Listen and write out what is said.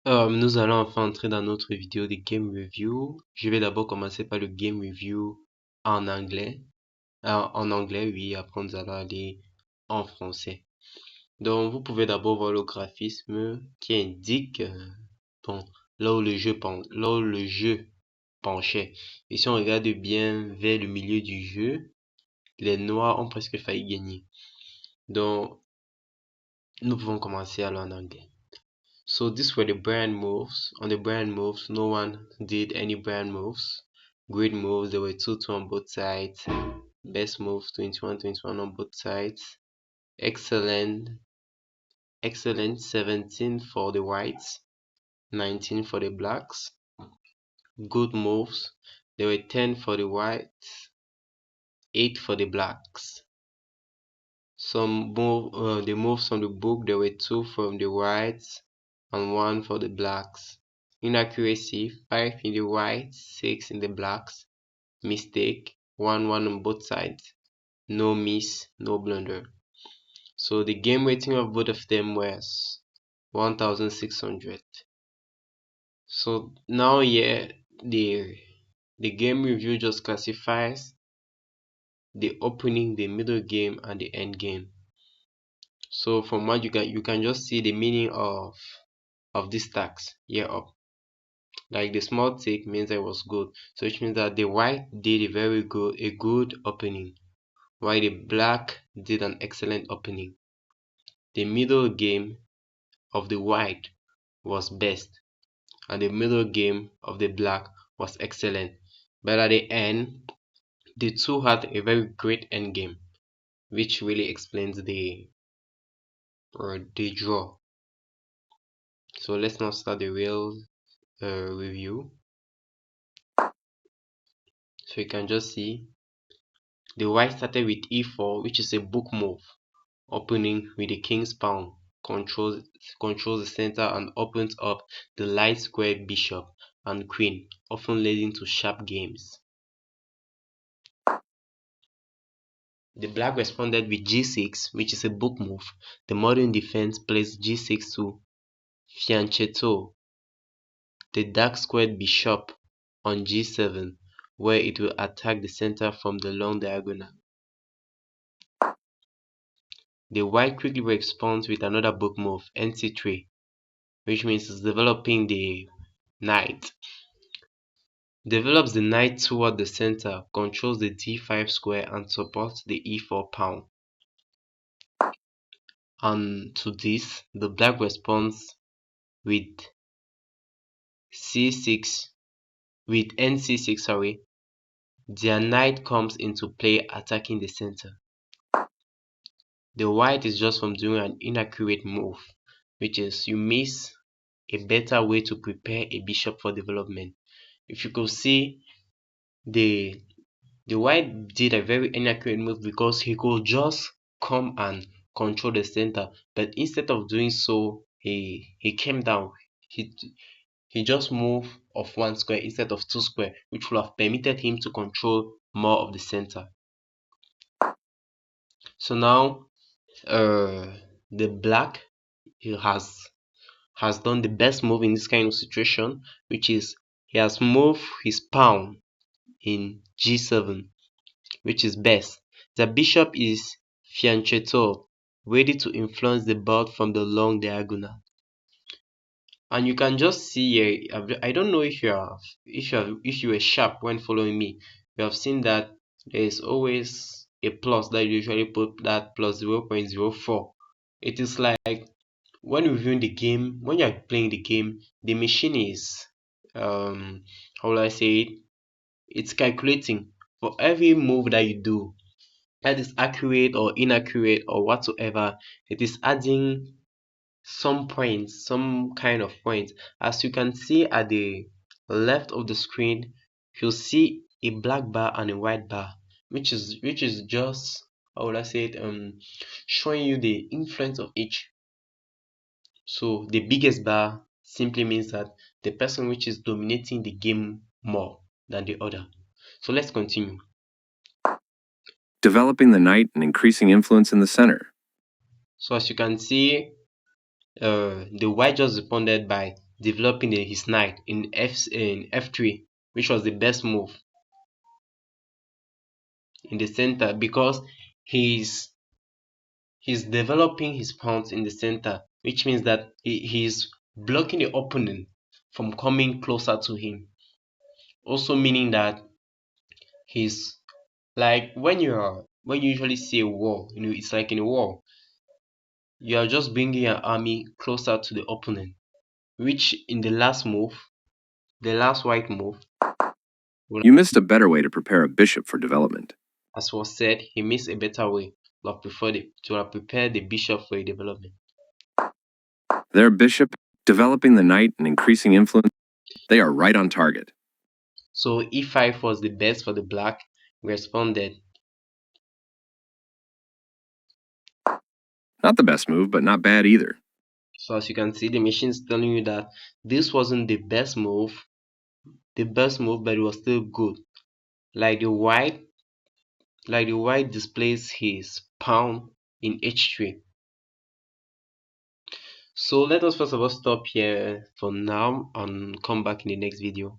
Nous allons enfin entrer dans notre vidéo de game review. Je vais d'abord commencer par le game review en anglais. En anglais, oui, après nous allons aller en français. Donc, vous pouvez d'abord voir le graphisme qui indique bon, là où le jeu penchait. Et si on regarde bien vers le milieu du jeu, les noirs ont presque failli gagner. Donc, nous pouvons commencer alors en anglais. So these were the brand moves. On the brand moves, no one did any brand moves. Great moves, there were 2-2 on both sides. Best moves, 21-21 on both sides. Excellent, 17 for the whites, 19 for the blacks. Good moves, there were 10 for the whites, 8 for the blacks. The moves from the book, there were 2 from the whites and 1 for the blacks. Inaccuracy, 5 in the whites, 6 in the blacks. Mistake, 1-1 on both sides. No miss, no blunder. So the game rating of both of them was 1600. So now here the game review just classifies the opening, the middle game, and the end game. So from what you can just see the meaning of these tags here up. Like the small tick means it was good, so which means that the white did a good opening, while the black did an excellent opening. The middle game of the white was best, and the middle game of the black was excellent. But at the end, the two had a very great end game, which really explains the draw. So let's now start the real review. So you can just see the white started with e4, which is a book move, opening with the king's pawn, controls the center and opens up the light square bishop and queen, often leading to sharp games. The black responded with g6, which is a book move. The modern defense plays g6 to fianchetto the dark squared bishop on g7, where it will attack the center from the long diagonal. The white quickly responds with another book move, nc3, which means it's developing the knight. Develops the knight toward the center, controls the d5 square, and supports the e4 pawn. And to this, the black responds with nc6, sorry. Their knight comes into play, attacking the center. The white is just from doing an inaccurate move, which is you miss a better way to prepare a bishop for development. If you could see, the white did a very inaccurate move because he could just come and control the center, but instead of doing so, he came down. He just moved of 1 square instead of 2 square, which would have permitted him to control more of the center. So now the black has done the best move in this kind of situation, which is he has moved his pawn in g7, which is best. The bishop is fianchetto, ready to influence the board from the long diagonal. And you can just see here, I don't know if you were sharp when following me. You have seen that there is always a plus that you usually put, that plus 0.04. It is like when reviewing the game, when you're playing the game, the machine is how will I say it? It's calculating for every move that you do, that is accurate or inaccurate or whatsoever. It is adding some points, some kind of points. As you can see at the left of the screen, you'll see a black bar and a white bar, which is just, how will I say it, showing you the influence of each. So the biggest bar simply means that the person which is dominating the game more than the other. So let's continue. Developing the knight and increasing influence in the center. So as you can see, the white just responded by developing his knight in f3, which was the best move in the center, because he's developing his pawns in the center, which means that he's blocking the opponent from coming closer to him. Also meaning that he's like, when you usually see a war, it's like in a war, you are just bringing your army closer to the opponent, which in the last move, the last white move, You missed a better way to prepare a bishop for development. as was said, he missed a better way to prepare the bishop for a development. Their bishop, developing the knight and increasing influence, they are right on target. So e5 was the best for the black. We responded. Not the best move, but not bad either. So as you can see, the machine is telling you that this wasn't the best move, but it was still good. Like the white displays his pawn in h3. So let us first of all stop here for now and come back in the next video.